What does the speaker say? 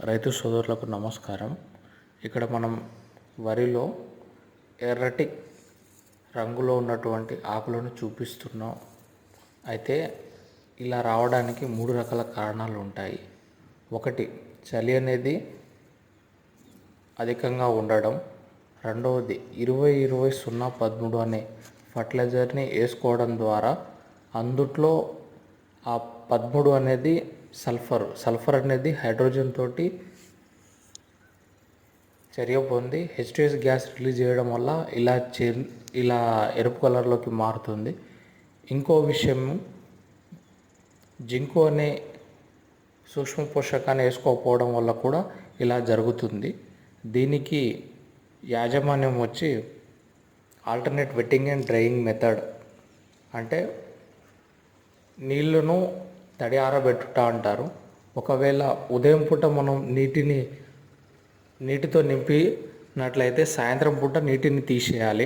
రైతు సోదరులకు నమస్కారం. ఇక్కడ మనం వరిలో ఎర్రటి రంగులో ఉన్నటువంటి ఆకులను చూపిస్తున్నాం. అయితే ఇలా రావడానికి 3 రకాల కారణాలు ఉంటాయి. ఒకటి, చలి అనేది అధికంగా ఉండడం. రెండవది, 20-20-0-13 అనే ఫర్టిలైజర్ని వేసుకోవడం ద్వారా అందుట్లో ఆ 13 అనేది సల్ఫర్ అనేది హైడ్రోజన్ తోటి చర్య పొంది H2S గ్యాస్ రిలీజ్ చేయడం వల్ల ఇలా ఎరుపు కలర్లోకి మారుతుంది. ఇంకో విషయం, జింకు అనే సూక్ష్మ పోషకాన్ని వేసుకోకపోవడం వల్ల కూడా ఇలా జరుగుతుంది. దీనికి యాజమాన్యం వచ్చి alternate vetting and drying method, అంటే నీళ్లను తడి ఆరబెట్టుట అంటారు. ఒకవేళ ఉదయం పూట మనం నీటితో నింపినట్లయితే సాయంత్రం పూట నీటిని తీసేయాలి.